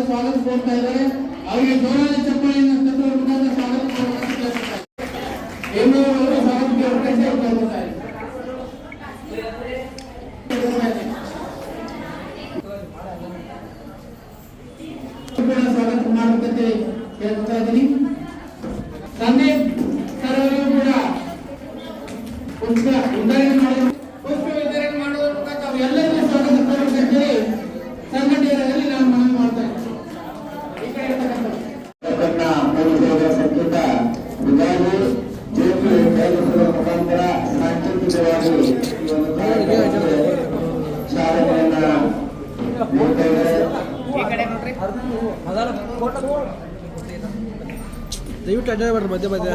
स्वागत कोर्ता इದ್ದಾರೆ ಅವರಿಗೆ ಜೋರಾದ ಚಪ್ಪಾಳೆಯನ್ನು ತಟ್ಟುವ ಮುಖಾಂತರ ಸ್ವಾಗತ ಕೋರುತ್ತಾರೆ ಎಲ್ಲರೂ ಸ್ವಾಗತಕ್ಕೆ ಅವಕಾಶ ಕೊಡುತ್ತಾರೆ ಸ್ವಾಗತ ಮಾಡಬೇಕಂತ ಹೇಳ್ತಾ ಇದ್ದೀನಿ ಸಂದೀಪ್ ಸರ್ ಅವರು ಕೂಡ ಪುಷ್ಪ ವಿತರಣೆ ಮಾಡುವ ಮುಖಾಂತರ ಎಲ್ಲರಿಗೂ ಸ್ವಾಗತ ಕೋರಬೇಕಂತ ಸಂಘಟನೆಯಲ್ಲಿ ನಾನು ಮನವಿ ಮಾಡ್ತಾ ಇದ್ದೀನಿ ಸಂಕೇತ ವಿಧಾನಿ ಜೋಕಿ ಕೈಗೊಳ್ಳುವ ಮುಖಾಂತರ ಸಾಂಕೇತಿಕವಾಗಿ ಈ ಒಂದು ಚಾಲನೆಯನ್ನ ನೀಡ್ತಾ ಇದ್ದಾರೆ ದಯವಿಟ್ಟು ಅಡ್ಡ ಮಾಡ್ರಿ ಮಧ್ಯ ಮಧ್ಯ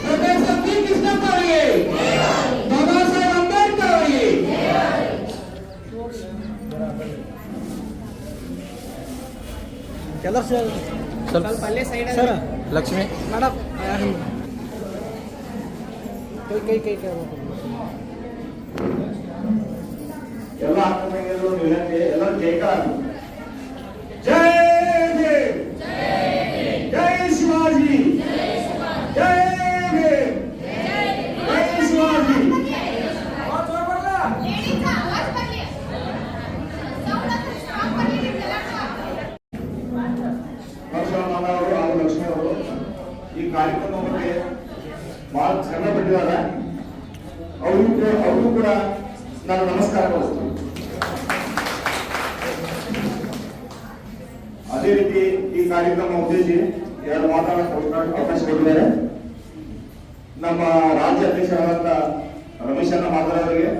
ಪ್ರೊಫೆಸರ್ ಪಿ ಕೃಷ್ಣಪ್ಪ ಅವರಿಗೆ ಬಾಬಾ ಸಾಹೇಬ್ ಅಂಬೇಡ್ಕರ್ ಅವರಿಗೆ ಬ್ರದರ್ಸ್ ಸ್ವಲ್ಪ ಅಲ್ಲೇ ಸೈಡ್ ಸರ್ ಲಕ್ಷ್ಮಿ ಮೇಡಮ್ ಕೈ ಎಲ್ಲ ಆತ್ಮೀಯರು ವಿನಂತಿ ಎಲ್ಲರೂ ಜೈಕಾರ ಜೈ ಭೀಮ್ ಜೈ ಶಿವಾಜಿ ಜೈ ಭೀಮ್ ಜೈ ಶಿವಾಜಿ ಹರ್ಷವರ್ಧನ್ ಹಾಗೂ ಲಕ್ಷ್ಮಿ ಅವರು ಈ ಕಾರ್ಯಕ್ರಮ ಬಗ್ಗೆ ಬಹಳ ಶ್ರಮ ಪಟ್ಟಿದ್ದಾರೆ. ಅವರು ಕೂಡ ನಾನು ನಮಸ್ಕಾರಗಳು. ಅದೇ ರೀತಿ ಈ ಕಾರ್ಯಕ್ರಮ ಉದ್ದೇಶಿ ಎರಡು ಮಾತಾಡೋಕೆ ಅವಕಾಶ ಕೊಟ್ಟಿದ್ದಾರೆ. ನಮ್ಮ ರಾಜ್ಯ ಅಧ್ಯಕ್ಷರಾದಂತ ರಮೇಶ್ ಅಣ್ಣ ಮಾತಾಡೋರಿಗೆ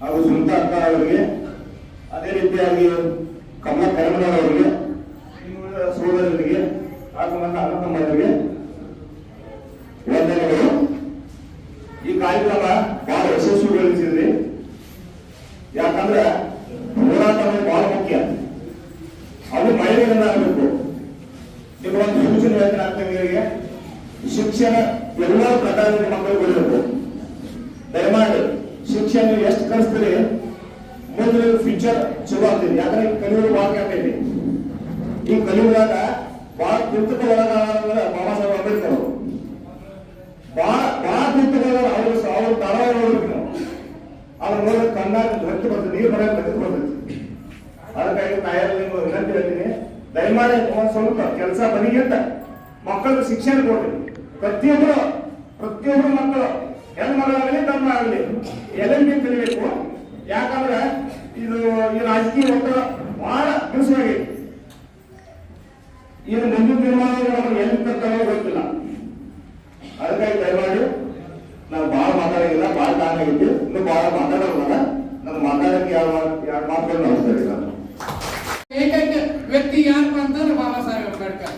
ಹಾಗೂ ಸುನೀತಾ ಅಕ್ಕ ಅವರಿಗೆ, ಅದೇ ರೀತಿಯಾಗಿ ಕಮಲಾ ಕರಮನವರಿಗೆ, ಸೋದರರಿಗೆ ಹಾಗೂ ನನ್ನ ಅಣ್ಣ ತಮ್ಮರಿಗೆ ವಂದನೆಗಳು. ಈ ಕಾರ್ಯಕ್ರಮ ಬಹಳ ಯಶಸ್ವಿಗೊಳಿಸಿದ್ರಿ. ಯಾಕಂದ್ರೆ ಹೋರಾಟ ಬಹಳ ಮುಖ್ಯ. ಅದು ಮಹಿಳೆಯರನ್ನ ಆಗಬೇಕು. ನಿಮ್ಮ ಒಂದು ಸೂಚನೆ ಹೇಳ್ತೀನಿ ಆತ್ಮೀಯರಿಗೆ, ಶಿಕ್ಷಣ ಎಲ್ಲ ಪ್ರಕಾರದ ಮಕ್ಕಳು ಬೆಳಿಬೇಕು. ದಯಮಾಡಿ ಶಿಕ್ಷಣ ಎಷ್ಟು ಕಲಿಸ್ತೀರಿ ಮುಂದೆ ಫ್ಯೂಚರ್ ಚಲೋ ಆಗ್ತದೆ. ಯಾಕಂದ್ರೆ ಕಲಿಯುವುದು ಬಹಳ ಕಮ್ಮಿ. ಈ ಕಲಿಯುವಾಗ ಬಹಳ ಪುಸ್ತಕ ಒಳಗಾದ್ರೆ ಬಾಬಾ ಸಾಹೇಬ್ ಅಂಬೇಡ್ಕರ್ ಅವರು ಬಹಳ ಪುಸ್ತಕಗಳು ಅವ್ರ ತಳವಾರ ನೋಡ್ಬೇಕು ನಾವು. ಅವ್ರು ನೋಡಿದ್ರೆ ಕಣ್ಣಾಗ ಗಟ್ಟಿ ಬರ್ತದೆ, ನೀರು ಬರೋದು ಗಟ್ಟಿ ಬರ್ತೈತಿ. ಅದಕ್ಕಾಗಿ ತಾಯಲ್ಲಿ ನಿಮ್ಗೆ ವಿನಂತಿ ಹೇಳ್ತೀನಿ, ದಯಮಾಡಿ ಸ್ವಲ್ಪ ಕೆಲಸ ಬನ್ನಿಗೆ ಅಂತ ಮಕ್ಕಳಿಗೆ ಶಿಕ್ಷಣ ಕೊಡ್ರಿ. ಪ್ರತಿಯೊಬ್ಬರು ಮಕ್ಕಳು ಹೆಣ್ಮಗಳಾಗಲಿ ತಮ್ಮ ಆಗಲಿ ಎಲ್ಲರಿಗೂ ಕಲಿಬೇಕು. ಯಾಕಂದ್ರೆ ಇದು ಈ ರಾಜಕೀಯ ಒತ್ತಡ ಬಹಳ ದಿವಸವಾಗಿದೆ. ಇದು ಮುಂದಿನ ದಿನಮಾನಗಳು ಎಲ್ಲಿ ತರ್ತಾರೋ ಗೊತ್ತಿಲ್ಲ. ಅದಕ್ಕಾಗಿ ದಯಮಾಡಿ ನಾನು ಬಹಳ ಮಾತಾಡಿಲ್ಲ, ಬಹಳ ಟೈಮ್ ಆಗಿತ್ತು, ಇನ್ನು ಬಹಳ ಮಾತಾಡೋಲ್ಲ. ನಾನು ಮಾತಾಡಕ್ಕೆ ಎರಡು ಮಾತುಗಳು ನೋಡ್ತಾ ನಾನು. ಏಕೈಕ ವ್ಯಕ್ತಿ ಯಾರಪ್ಪ ಅಂತಂದ್ರೆ ಬಾಬಾ ಸಾಹೇಬ್ ಅಂಬೇಡ್ಕರ್.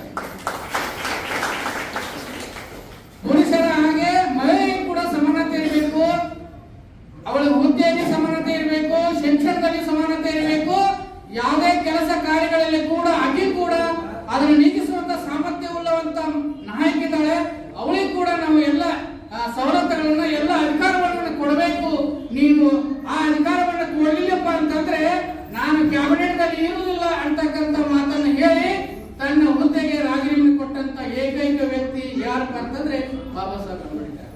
ಪುರುಷರ ಹಾಗೆ ಮಹಿಳೆಯೂ ಕೂಡ ಸಮಾನತೆ ಇರಬೇಕು, ಅವಳ ಹುದ್ದೆಯಲ್ಲಿ ಸಮಾನತೆ ಇರಬೇಕು, ಶಿಕ್ಷಣದಲ್ಲಿ ಸಮಾನತೆ ಇರಬೇಕು. ಯಾವುದೇ ಕೆಲಸ ಕಾರ್ಯಗಳಲ್ಲಿ ಕೂಡ ಆಕೆ ಕೂಡ ಅದನ್ನು ನೀಗಿಸುವಂತ ಸಾಮರ್ಥ್ಯ ಉಳ್ಳವಂತ ನಾಯಕಿದ್ದಾಳೆ. ಅವಳಿಗೆ ಕೂಡ ನಾವು ಎಲ್ಲ ಸವಲತ್ತುಗಳನ್ನ ಎಲ್ಲ ಅಧಿಕಾರವನ್ನು ಕೊಡಬೇಕು. ನೀವು ಆ ಅಧಿಕಾರವನ್ನು ಕೊಡಲಿಲ್ಲಪ್ಪ ಅಂತಂದ್ರೆ ನಾನು ಕ್ಯಾಬಿನೆಟ್ ದಲ್ಲಿ ಇರುವುದಿಲ್ಲ ಅಂತಕ್ಕಂಥ ಮಾತನ್ನು ಹೇಳಿ ತನ್ನ ಹುದ್ದೆಗೆ ರಾಜೀನಾಮೆ ಕೊಟ್ಟಂತ ಏಕೈಕ ವ್ಯಕ್ತಿ ಯಾರಪ್ಪ ಅಂತಂದ್ರೆ ಬಾಬಾ ಸಾಹೇಬ್ ಅಂಬೇಡ್ಕರ್.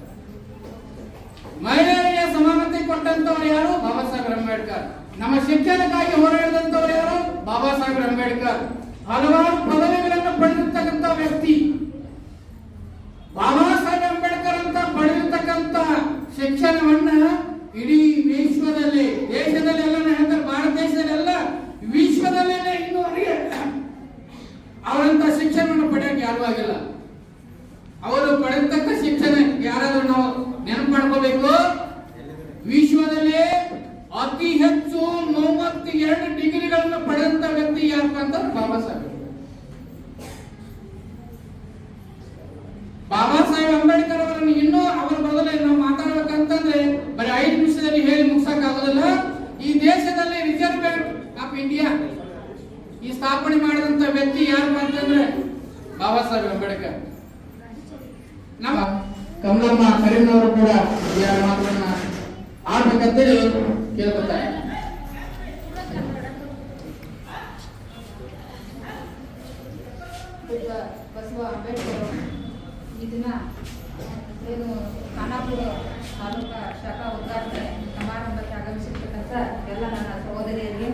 ಮಹಿಳೆಯರಿಗೆ ಸಮಾನತೆ ಕೊಟ್ಟಂತವ್ರು ಯಾರು? ಬಾಬಾ ಸಾಹೇಬ್ ಅಂಬೇಡ್ಕರ್. ನಮ್ಮ ಶಿಕ್ಷಣಕ್ಕಾಗಿ ಹೋರಾಡಿದಂತವ್ರು ಯಾರು? ಬಾಬಾ ಸಾಹೇಬ್ ಅಂಬೇಡ್ಕರ್. ಹಲವಾರು ಪದವಿಗಳನ್ನು ಪಡೆದಿರ್ತಕ್ಕಂಥ ವ್ಯಕ್ತಿ ಬಾಬಾ ಸಾಹೇಬ್ ಅಂಬೇಡ್ಕರ್ ಅಂತ ಪಡೆದಿರ್ತಕ್ಕಂಥ ಶಿಕ್ಷಣವನ್ನ ಇಡೀ ವಿಶ್ವದಲ್ಲಿ, ದೇಶದಲ್ಲಿ ಎಲ್ಲ ಹೇಳ್ತಾರೆ, ಭಾರತ ದೇಶದಲ್ಲೆಲ್ಲ ವಿಶ್ವದಲ್ಲೇನೆ ಇನ್ನೂವರೆಗೆ ಅವರಂತ ಶಿಕ್ಷಣವನ್ನು ಪಡೆಯಕ್ಕೆ ಯಾರು ಆಗಿಲ್ಲ. ಅವರು ಪಡೆದತಕ್ಕ ಶಿಕ್ಷಣ ಯಾರಾದ್ರೂ ನಾವು ನೆನಪು ಮಾಡ್ಕೋಬೇಕು. ವಿಶ್ವದಲ್ಲಿ ಅತಿ ಹೆಚ್ಚು 32 ಡಿಗ್ರಿಗಳನ್ನು ಪಡೆದಂತ ವ್ಯಕ್ತಿ ಯಾರಪ್ಪ ಅಂತ ಬಾಬಾ ಸಾಹೇಬ್. ಬಾಬಾ ಸಾಹೇಬ್ ಅಂಬೇಡ್ಕರ್ ಅವರನ್ನು ಇನ್ನೂ ಅವರ ಬದಲೇ ನಾವು ಮಾತಾಡಬೇಕಂತಂದ್ರೆ ಬರೀ 5 ನಿಮಿಷದಲ್ಲಿ ಹೇಳಿ ಮುಗಿಸಕ್ ಆಗೋದಿಲ್ಲ. ಈ ದೇಶದಲ್ಲಿ ರಿಸರ್ವ್ ಬ್ಯಾಂಕ್ ಆಫ್ ಇಂಡಿಯಾ ಈ ಸ್ಥಾಪನೆ ಮಾಡಿದಂತ ವ್ಯಕ್ತಿ ಯಾರಪ್ಪ ಅಂತಂದ್ರೆ ಬಾಬಾ ಸಾಹೇಬ್ ಅಂಬೇಡ್ಕರ್. ನಮ್ಮ ಕಮಲಮ್ಮ ಕರೀಂನವರು ಕೂಡ ಯಾರ ಮಾತನ್ನ ಆಡ್ಬೇಕಂತೇಳಿ ಕೇಳ್ಕೊತಾರೆ. ಬಸವ ಅಂಬೇಡ್ಕರ್ ಈ ದಿನ ಏನು ಖಾನಾಪುರ ತಾಲೂಕಾ ಶಾಖಾ ಉದ್ಘಾಟನೆ ಸಮಾರಂಭಕ್ಕೆ ಆಗಮಿಸಿರ್ತಕ್ಕಂಥ ಎಲ್ಲ ನನ್ನ ಸಹೋದರಿಯರಿಗೆ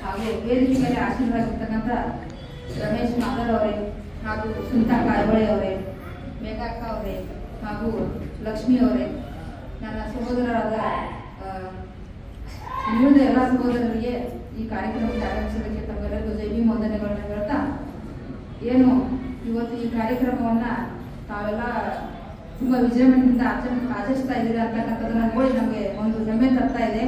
ಹಾಗೂ ವೇದಿಕೆ ಮೇಲೆ ಆಶೀರ್ವಾದಿರ್ತಕ್ಕಂಥ ರಮೇಶ್ ಮಾದರ್ ಅವರೇ ಹಾಗೂ ಸುನೀತಾ ಕಾಯ್ಬಳೆ ಅವರೇ, ಮೇಘಾಕ್ಕ ಅವರೇ ಹಾಗೂ ಲಕ್ಷ್ಮಿ ಅವರೇ, ನನ್ನ ಸಹೋದರರಾದ ಉಳಿದ ಎಲ್ಲ ಸಹೋದರರಿಗೆ ಈ ಕಾರ್ಯಕ್ರಮಕ್ಕೆ ಆಗಮಿಸೋದಕ್ಕೆ ತಮ್ಮೆಲ್ಲರಿಗೂ ಜೈ ಭೀಮ್ ವಂದನೆಗಳನ್ನು ಹೇಳ್ತಾ, ಏನು ಇವತ್ತು ಈ ಕಾರ್ಯಕ್ರಮವನ್ನ ತಾವೆಲ್ಲ ತುಂಬಾ ವಿಜೃಂಭಣೆಯಿಂದ ಆಚರಿಸ್ತಾ ಇದ್ದೀರಾ ಅಂತಕ್ಕಂಥದ್ದನ್ನ ನೋಡಿ ನಮಗೆ ಒಂದು ಹೆಮ್ಮೆ ತರ್ತಾ ಇದೆ.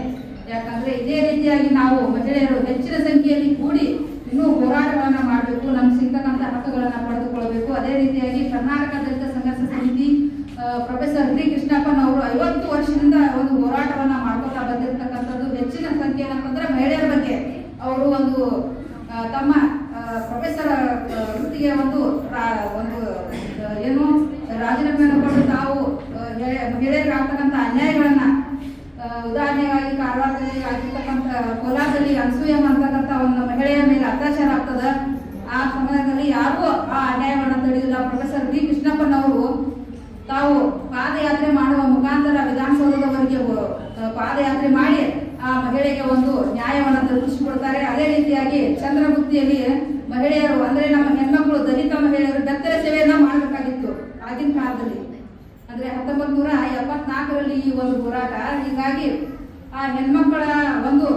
ಯಾಕಂದ್ರೆ ಇದೇ ರೀತಿಯಾಗಿ ನಾವು ಮಹಿಳೆಯರು ಹೆಚ್ಚಿನ ಸಂಖ್ಯೆಯಲ್ಲಿ ಕೂಡಿ ಇನ್ನೂ ಹೋರಾಟಗಳನ್ನ ಮಾಡಬೇಕು, ನಮ್ಗೆ ಸಿಗ್ತಕ್ಕಂಥ ಹಕ್ಕುಗಳನ್ನ ಪಡೆದುಕೊಳ್ಬೇಕು. ಅದೇ ರೀತಿಯಾಗಿ ಕರ್ನಾಟಕ ದಲಿತ ಸಂಘರ್ಷ ಸಮಿತಿ ಪ್ರೊಫೆಸರ್ ಡಿ ಕೃಷ್ಣಪ್ಪನ್ ಅವರು 50 ವರ್ಷದಿಂದ ಒಂದು ಹೋರಾಟವನ್ನ ಮಾಡ್ಕೊತಾ ಬಂದಿರತಕ್ಕಂಥದ್ದು. ಹೆಚ್ಚಿನ ಸಂಖ್ಯೆ ಏನಂತಂದ್ರೆ ಮಹಿಳೆಯರ ಬಗ್ಗೆ ಅವರು ಒಂದು ತಮ್ಮ ಪ್ರೊಫೆಸರ್ ರಾಜೀನಾಮೆಯನ್ನು ಕೊಟ್ಟು ತಾವು ಮಹಿಳೆಯರಿಗೆ ಆಗ್ತಕ್ಕಂಥ ಅನ್ಯಾಯಗಳನ್ನ ಉದಾಹರಣೆಗಾಗಿ ಕಾರವಾರದಲ್ಲಿ ಆಗಿರ್ತಕ್ಕಂಥ ಕೋಲಾರದಲ್ಲಿ ಅನ್ಸೂಯಂ ಅಂತಕ್ಕಂಥ ಒಂದು ಮಹಿಳೆಯ ಮೇಲೆ ಅತ್ಯಾಚಾರ ಆಗ್ತದ. ಆ ಸಮಯದಲ್ಲಿ ಯಾರಿಗೂ ಆ ಅನ್ಯಾಯಗಳನ್ನ ತಡೆದಿಲ್ಲ. ಪ್ರೊಫೆಸರ್ ಬಿ ಕೃಷ್ಣಪ್ಪನವರು ತಾವು ಪಾದಯಾತ್ರೆ ಮಾಡುವ ಮುಖಾಂತರ ವಿಧಾನಸೌಧದವರೆಗೆ ಪಾದಯಾತ್ರೆ ಮಾಡಿ ಆ ಮಹಿಳೆಗೆ ಒಂದು ನ್ಯಾಯವನ್ನು ದೊರಕಿಸಿಕೊಡ್ತಾರೆ. ಅದೇ ರೀತಿಯಾಗಿ ಚಂದ್ರಗುತ್ತಿಯಲ್ಲಿ ಮಹಿಳೆಯರು ಅಂದ್ರೆ ನಮ್ಮ ಹೆಣ್ಮಕ್ಳು ದಲಿತ ಮಹಿಳೆಯರು ಬೆತ್ತಲೆ ಸೇವೆಯನ್ನ ಮಾಡಬೇಕಾಗಿತ್ತು ಆಗಿನ ಕಾಲದಲ್ಲಿ. ಅಂದ್ರೆ 1974ರಲ್ಲಿ ಈ ಒಂದು ಹೋರಾಟ. ಹೀಗಾಗಿ ಆ ಹೆಣ್ಮಕ್ಕಳ ಒಂದು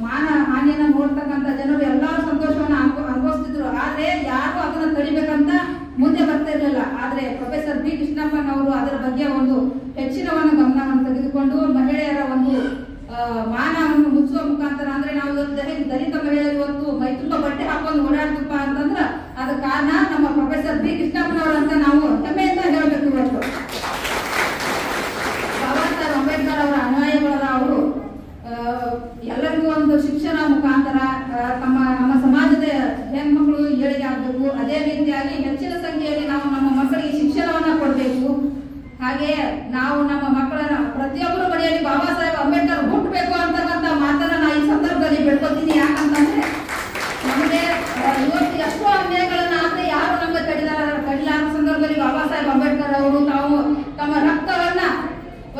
ಮಾನ ಹಾನಿಯನ್ನ ನೋಡ್ತಕ್ಕಂಥ ಜನರು ಎಲ್ಲರೂ ಸಂತೋಷವನ್ನ ಅನುಭವಿಸ್ತಿದ್ರು. ಆದ್ರೆ ಯಾರು ಅದನ್ನ ತಡಿಬೇಕಂತ ಮುಂದೆ ಬರ್ತಾ ಇರಲಿಲ್ಲ. ಆದ್ರೆ ಪ್ರೊಫೆಸರ್ ಬಿ ಕೃಷ್ಣಪ್ಪನವರು ಅದರ ಬಗ್ಗೆ ಒಂದು ಹೆಚ್ಚಿನವನ್ನು ಗಮನವನ್ನು ತೆಗೆದುಕೊಂಡು ಮಹಿಳೆಯರ ಒಂದು ಮಾನವನ್ನು ಮುಚ್ಚುವ ಮುಖಾಂತರ ಅಂದ್ರೆ ನಾವು ದಲಿತ ಮಹಿಳೆಯರು ಇವತ್ತು ಮೈ ತುಂಬ ಬಟ್ಟೆ ಹಾಕೊಂಡು ಓಡಾಡ್ತಪ್ಪ ಅಂತಂದ್ರ ಅದ ಕಾರಣ ನಮ್ಮ ಪ್ರೊಫೆಸರ್ ಬಿ ಕೃಷ್ಣಪ್ಪನವರು ಅಂತ ನಾವು ಹೆಮ್ಮೆಯಿಂದ ಹೇಳಬೇಕು. ಇವತ್ತು ಬಾಬಾ ಸಾಹೇಬ್ ಅಂಬೇಡ್ಕರ್ ಅವರ ಅನ್ವಯಗಳನ್ನ ಅವರು ಎಲ್ಲರಿಗೂ ಒಂದು ಶಿಕ್ಷಣ ಮುಖಾಂತರ ನಮ್ಮ ಸಮಾಜದ ಹೆಣ್ಮಕ್ಳು ಏಳಿಗೆ ಆಗಬೇಕು. ಅದೇ ರೀತಿಯಾಗಿ ಹೆಚ್ಚಿನ ಸಂಖ್ಯೆಯಲ್ಲಿ ನಾವು ನಮ್ಮ ಮಕ್ಕಳಿಗೆ ಶಿಕ್ಷಣವನ್ನ ಕೊಡಬೇಕು. ಹಾಗೆ ನಾವು ನಮ್ಮ ಮಕ್ಕಳ ಪ್ರತಿಯೊಬ್ಬರ ಮನೆಯಲ್ಲಿ ಬಾಬಾ ಸಾಹೇಬ್ ಅಂಬೇಡ್ಕರ್ ಹುಟ್ಟಬೇಕು ಅಂತಕ್ಕಂಥ ಮಾತನ್ನ ನಾ ಈ ಸಂದರ್ಭದಲ್ಲಿ ಬೆಳ್ಕೊತೀನಿ. ಯಾಕಂತಂದ್ರೆ ನಮಗೆ ಇವತ್ತು ಎಷ್ಟೋ ಅನ್ಯಾಯಗಳನ್ನ ಆದ್ರೆ ಯಾರು ನಮಗೆ ಕಡಿಲಾರ ಸಂದರ್ಭದಲ್ಲಿ ಬಾಬಾ ಸಾಹೇಬ್ ಅಂಬೇಡ್ಕರ್ ಅವರು ತಾವು ತಮ್ಮ ರಕ್ತವನ್ನ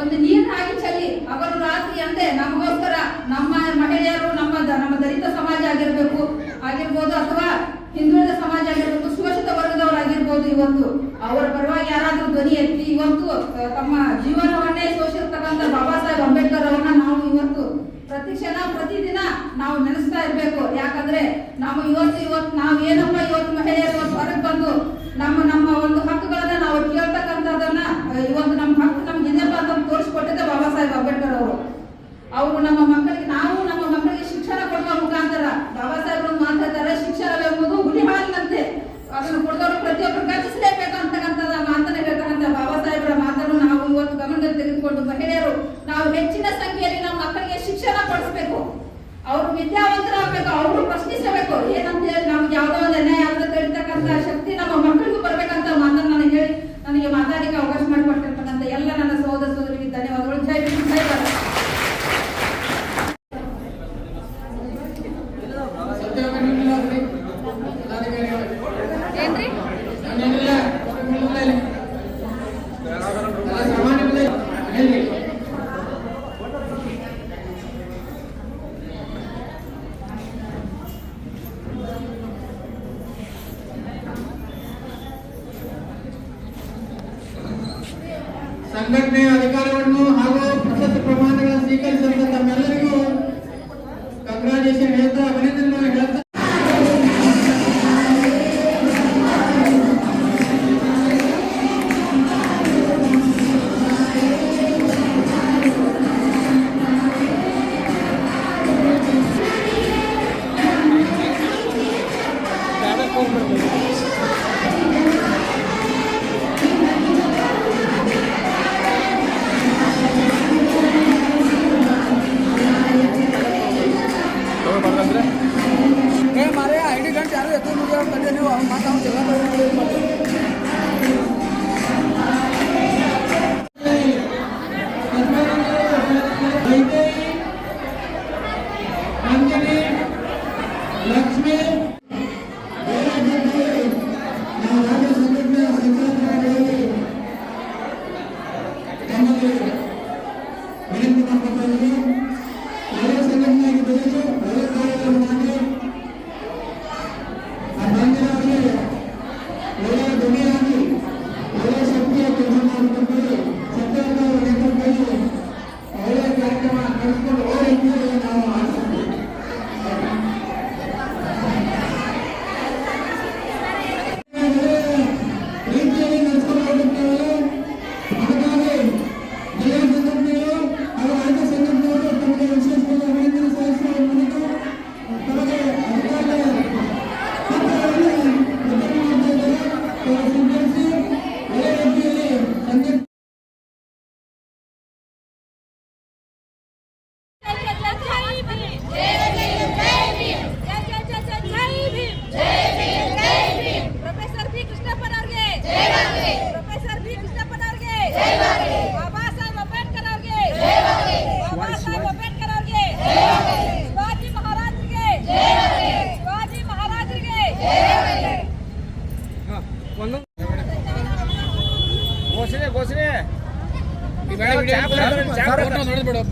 ಒಂದು ನೀರಾಗಿ ಚೆಲ್ಲಿ ಅವರು ರಾತ್ರಿ ಅಂತೆ ನಮಗೋಸ್ಕರ ನಮ್ಮ ಮಹಿಳೆಯರು ನಮ್ಮ ದಲಿತ ಸಮಾಜ ಆಗಿರ್ಬೋದು ಅಥವಾ ಹಿಂದುಳಿದ ಸಮಾಜ ಆಗಿರ್ಬೋದು, ಶೋಷಿತ ವರ್ಗದವರಾಗಿರ್ಬೋದು, ಇವತ್ತು ಅವರ ಪರವಾಗಿ ಯಾರಾದ್ರೂ ಧ್ವನಿ ಎತ್ತಿ ಇವತ್ತು ತಮ್ಮ ಜೀವನವನ್ನೇ ಶೋಷಿರ್ತಕ್ಕಂಥ ಬಾಬಾ ಸಾಹೇಬ್ ಅಂಬೇಡ್ಕರ್ ಅವರನ್ನ ನಾವು ಇವತ್ತು ಪ್ರತಿಕ್ಷಣ ಪ್ರತಿದಿನ ನಾವು ನೆನೆಸ್ತಾ ಇರ್ಬೇಕು. ಯಾಕಂದ್ರೆ ನಾವು ಇವತ್ತು ನಾವು ಏನಪ್ಪ ಇವತ್ತು ಮಹಿಳೆಯರು ಇವತ್ತು ಹೊರಗೆ ಬಂದು ನಮ್ಮ ಒಂದು ಹಕ್ಕುಗಳನ್ನ ನಾವು ಕೇಳ್ತಕ್ಕಂಥದನ್ನ ಇವತ್ತು ನಮ್ಮ ಹಕ್ಕು ನಮ್ಗೆ ಇದೆಯಪ್ಪ ಅಂತ ತೋರಿಸ್ಕೊಟ್ಟಿದ್ದೆ ಬಾಬಾ ಸಾಹೇಬ್ ಅಂಬೇಡ್ಕರ್ ಅವರು ನಮ್ಮ ಮಕ್ಕಳಿಗೆ ಶಿಕ್ಷಣ ಕೊಡುವ ಮುಖಾಂತರ ಬಾಬಾ ಸಾಹೇಬರು ಮಾತಾಡ್ತಾರೆ, ಶಿಕ್ಷಣವೆಂಬುದು ಹುಲಿ ಹಾಲಿನಂತೆ ಅದನ್ನು ಕೊಡದವರು ಪ್ರತಿಯೊಬ್ಬರು ಗರ್ಜಿಸಲೇಬೇಕು ಅಂತಕ್ಕಂಥದ ಮಾತನ್ನ ಹೇಳ್ತಕ್ಕಂಥ ಬಾಬಾ ಸಾಹೇಬರ ಮಾತನ್ನು ನಾವು ಇವತ್ತು ಗಮನದಲ್ಲಿ ತೆಗೆದುಕೊಂಡು ಮಹಿಳೆಯರು ನಾವು ಹೆಚ್ಚಿನ ಸಂಖ್ಯೆಯಲ್ಲಿ ನಮ್ಮ ಮಕ್ಕಳಿಗೆ ಶಿಕ್ಷಣ ಕೊಡಿಸಬೇಕು. ಅವರು ವಿದ್ಯಾವಂತರಾಗಬೇಕು, ಅವರು ಪ್ರಶ್ನಿಸಬೇಕು. ಏನಂತ ಹೇಳಿ ನಮ್ಗೆ ಯಾವುದೋ ಒಂದು ಅನ್ಯಾಯ ಅಂತ ತಡಿತಕ್ಕಂಥ ಶಕ್ತಿ ನಮ್ಮ ಮಕ್ಕಳಿಗೂ ಬರ್ಬೇಕಂತ ಮಾತನ್ನು ನನಗೆ ಹೇಳಿ ನನಗೆ ಮಾತಾಡಲಿಕ್ಕೆ ಅವಕಾಶ ಮಾಡಿಕೊಟ್ಟಿರ್ತಕ್ಕಂಥ ಎಲ್ಲ ನನ್ನ ಸಹೋದರ ಸಹೋದರಿಗೆ ಧನ್ಯವಾದಗಳು. ಜೈ ಭೀಮ್, ಜೈ ಭಾರತ್. ಸಂಘಟನೆಯ ಅಧಿಕಾರವನ್ನು ಹಾಗೂ ಪ್ರಶಸ್ತಿ ಪ್ರಮಾಣಗಳ ಸ್ವೀಕರಿಸಿದ ತಮ್ಮೆಲ್ಲರಿಗೂ ಕಂಗ್ರಾಚುಲೇಷನ್ ಹೇಳ್ತಾ ಅಭಿನಂದನೆ ಹೇಳ್ತಾ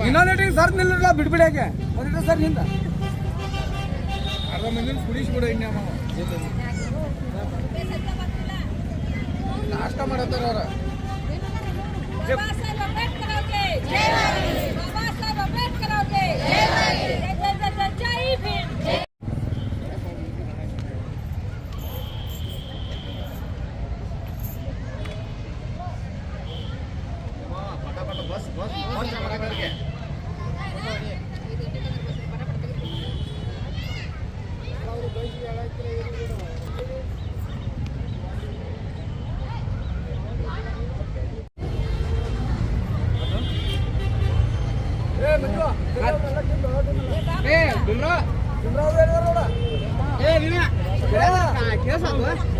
ಇನ್ನೊಂದು ಸರ್ ನಿಲ್ಲ ಬಿಡ್ಬಿಡಿ ಯಾಕೆ ಒಂದಿಟ್ಟು ಸರ್ ನಿಂದ ಅರ್ಧ ಮಂದಿ ಕುಡಿಸ್ಬಿಡು ಇನ್ನ ನಾಷ್ಟ ಮಾಡತ್ತಾರ ಅವ್ರ बाबा साहेब आंबेडकर होते बाबा साहेब आंबेडकर होते जय भीम ಕೇಳ್ಸಲ್ವಾ